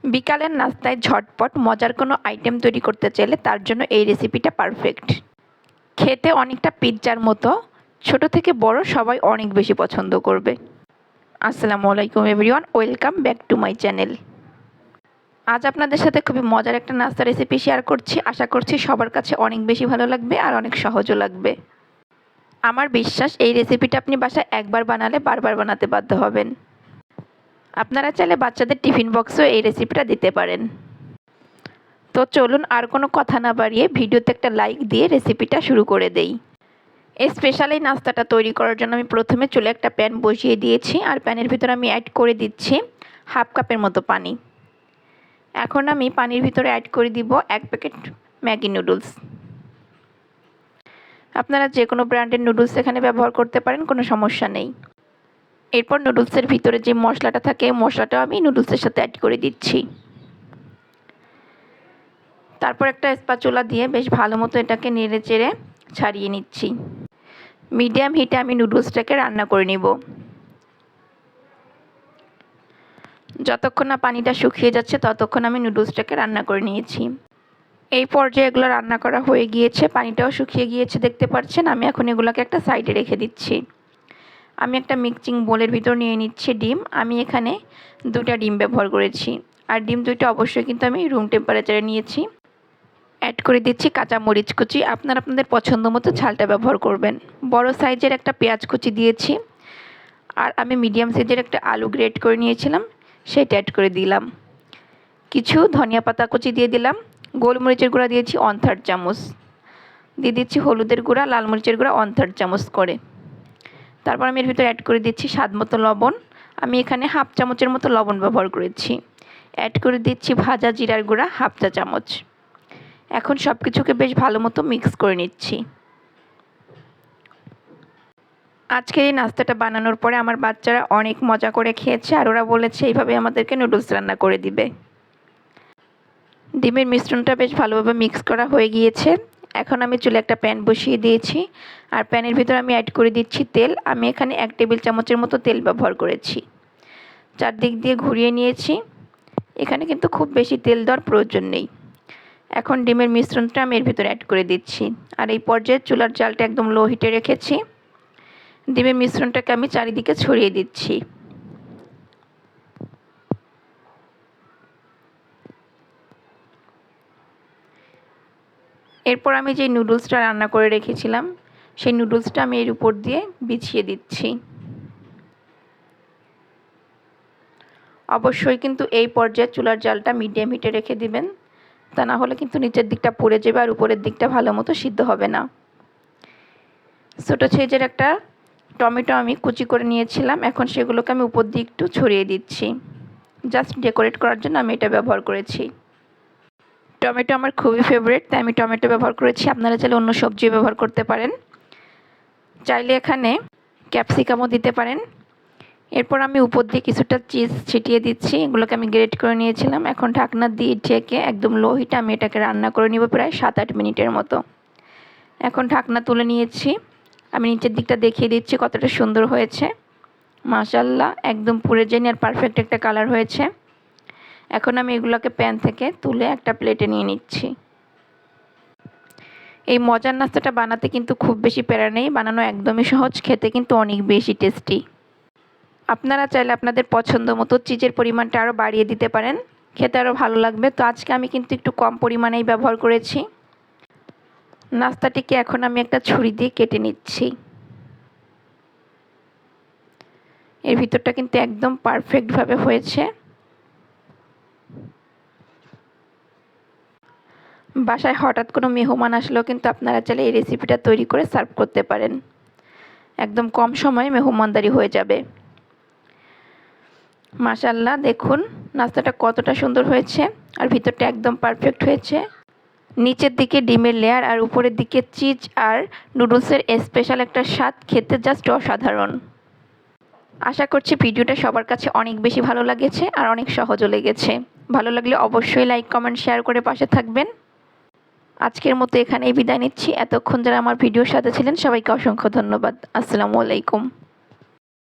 বিকালের নাস্তায় ঝটপট মজার কোনো আইটেম তৈরি করতে চাইলে তার জন্য এই রেসিপিটা পারফেক্ট। খেতে অনেকটা পিৎজার মতো, ছোট থেকে বড় সবাই অনেক বেশি পছন্দ করবে। আসসালামু আলাইকুম everyone, welcome back to my channel. আজ আপনাদের সাথে খুবই মজার একটা নাস্তা রেসিপি শেয়ার করছি। আশা করছি সবার কাছে অনেক বেশি ভালো লাগবে আর অনেক সহজও লাগবে। আমার বিশ্বাস এই রেসিপিটা আপনি বাসায় একবার বানালে বারবার বানাতে বাধ্য হবেন। আপনারা চাইলে বাচ্চাদের টিফিন বক্সেও এই রেসিপিটা দিতে পারেন। তো চলুন আর কোনো কথা না বাড়িয়ে ভিডিওতে একটা লাইক দিয়ে রেসিপিটা শুরু করে দেই। এই স্পেশাল এই নাস্তাটা তৈরি করার জন্য আমি প্রথমে চুলে একটা প্যান বসিয়ে দিয়েছি আর প্যানের ভিতরে আমি অ্যাড করে দিচ্ছি হাফ কাপের মতো পানি। এখন আমি পানির ভিতরে অ্যাড করে দিব 1 প্যাকেট ম্যাগি নুডলস। আপনারা যে কোনো ব্র্যান্ডের নুডলস এখানে ব্যবহার করতে পারেন, কোনো সমস্যা নেই। এরপর নুডলসের ভিতরে যে মশলাটা থাকে মশলাটাও আমি নুডলসের সাথে অ্যাড করে দিচ্ছি। তারপর একটা স্প্যাচুলা দিয়ে বেশ ভালো মতো এটাকে নেড়ে চেড়ে ছাড়িয়ে নিচ্ছি। মিডিয়াম হিটে আমি নুডলসটাকে রান্না করে নিব। যতক্ষণ না পানিটা শুকিয়ে যাচ্ছে ততক্ষণ আমি নুডলসটাকে রান্না করে নিয়েছি। এই পর্যায়ে এগুলো রান্না করা হয়ে গিয়েছে, পানিটাও শুকিয়ে গিয়েছে দেখতে পাচ্ছেন। আমি এখন এগুলোকে একটা সাইডে রেখে দিচ্ছি। আমি একটা মিক্সিং বোলের ভিতর নিয়ে নিচ্ছি ডিম। আমি এখানে 2টা ডিম ব্যবহার করেছি আর ডিম 2টা অবশ্যই কিন্তু আমি রুম টেম্পারেচারে নিয়েছি। অ্যাড করে দিচ্ছি কাঁচা মরিচ কুচি, আপনারা আপনাদের পছন্দ মতো ঝালটা ব্যবহার করবেন। বড় সাইজের একটা পেঁয়াজ কুচি দিয়েছি আর আমি মিডিয়াম সাইজের একটা আলু গ্রেট করে নিয়েছিলাম, সেটা অ্যাড করে দিলাম। কিছু ধনিয়া পাতা কুচি দিয়ে দিলাম। গোলমরিচের গুঁড়া দিয়েছি 1/3 চামচ। দিয়ে দিচ্ছি হলুদের গুঁড়া, লাল মরিচের গুঁড়া 1/3 চামচ করে। তারপর আমি এর ভিতরে অ্যাড করে দিচ্ছি স্বাদ মতো লবণ। আমি এখানে হাফ চামচের মতো লবণ ব্যবহার করেছি। অ্যাড করে দিচ্ছি ভাজা জিরার গুঁড়া হাফ চা চামচ। এখন সব কিছুকে বেশ ভালো মতো মিক্স করে নিচ্ছি। আজকের এই নাস্তাটা বানানোর পরে আমার বাচ্চারা অনেক মজা করে খেয়েছে আর ওরা বলেছে এইভাবে আমাদেরকে নুডলস রান্না করে দিবে। ডিমের মিশ্রণটা বেশ ভালোভাবে মিক্স করা হয়ে গিয়েছে। এখন আমি চুলে একটা প্যান বসিয়ে দিয়েছি আর প্যানের ভিতরে আমি অ্যাড করে দিচ্ছি তেল। আমি এখানে 1 টেবিল চামচের মতো তেল ব্যবহার করেছি। চারদিক দিয়ে ঘুরিয়ে নিয়েছি। এখানে কিন্তু খুব বেশি তেল দেওয়ার প্রয়োজন নেই। এখন ডিমের মিশ্রণটা আমি এর ভিতরে অ্যাড করে দিচ্ছি আর এই পর্যায়ে চুলার জালটা একদম লো হিটে রেখেছি। ডিমের মিশ্রণটাকে আমি চারিদিকে ছড়িয়ে দিচ্ছি। এরপর আমি যে নুডলসটা রান্না করে রেখেছিলাম সেই নুডলসটা আমি এর উপর দিয়ে বিছিয়ে দিচ্ছি। অবশ্যই কিন্তু এই পর্যায়ে চুলার জালটা মিডিয়াম হিটে রেখে দিবেন, তা না হলে কিন্তু নিচের দিকটা পুড়ে যাবে আর উপরের দিকটা ভালো মতো সিদ্ধ হবে না। ছোটো সাইজের একটা টমেটো আমি কুচি করে নিয়েছিলাম, এখন সেগুলোকে আমি উপর দিয়ে একটু ছড়িয়ে দিচ্ছি। জাস্ট ডেকোরেট করার জন্য আমি এটা ব্যবহার করেছি। টমেটো আমার খুবই ফেভারিট, তাই আমি টমেটো ব্যবহার করেছি। আপনারা চাইলে অন্য সবজি ব্যবহার করতে পারেন, চাইলে এখানে ক্যাপসিকামও দিতে পারেন। এরপর আমি উপর দিয়ে কিছুটা চিজ ছিটিয়ে দিচ্ছি। এগুলোকে আমি গ্রেট করে নিয়েছিলাম। এখন ঢাকনা দিয়ে ঢেকে একদম লো হিটে আমি এটাকে রান্না করে নিব প্রায় 7-8 মিনিটের মতো। এখন ঢাকনা তুলে নিয়েছি। আমি নিচের দিকটা দেখিয়ে দিচ্ছি কতটা সুন্দর হয়েছে। মাশাআল্লাহ, একদম পুড়ে যায়নি আর পারফেক্ট একটা কালার হয়েছে। এখন আমি এগুলোকে প্যান থেকে তুলে একটা প্লেটে নিয়ে নিচ্ছি। এই মজার নাস্তাটা বানাতে কিন্তু খুব বেশি প্যারা নেই, বানানো একদমই সহজ, খেতে কিন্তু অনেক বেশি টেস্টি। আপনারা চাইলে আপনাদের পছন্দ মতো চিজের পরিমাণটা আরও বাড়িয়ে দিতে পারেন, খেতে আরও ভালো লাগবে। তো আজকে আমি কিন্তু একটু কম পরিমাণেই ব্যবহার করেছি। নাস্তাটিকে এখন আমি একটা ছুরি দিয়ে কেটে নিচ্ছি। এর ভিতরটা কিন্তু একদম পারফেক্টভাবে হয়েছে। বাসায় হঠাৎ কোনো মেহমান আসলেও কিন্তু আপনারা চাইলে এই রেসিপিটা তৈরি করে সার্ভ করতে পারেন। একদম কম সময়ে মেহমানদারি হয়ে যাবে। মাশাআল্লাহ, দেখুন নাস্তাটা কতটা সুন্দর হয়েছে আর ভিতরটা একদম পারফেক্ট হয়েছে। নিচের দিকে ডিমের লেয়ার আর উপরের দিকে চিজ আর নুডলসের স্পেশাল একটা স্বাদ, খেতে জাস্ট অসাধারণ। আশা করছি ভিডিওটা সবার কাছে অনেক বেশি ভালো লেগেছে আর অনেক সহজও লেগেছে। ভালো লাগলে অবশ্যই লাইক কমেন্ট শেয়ার করে পাশে থাকবেন। আজকের মতো এখানেই বিদায় নিচ্ছি। এতক্ষণ যারা আমার ভিডিওর সাথে ছিলেন সবাইকে অসংখ্য ধন্যবাদ। আসসালামু আলাইকুম।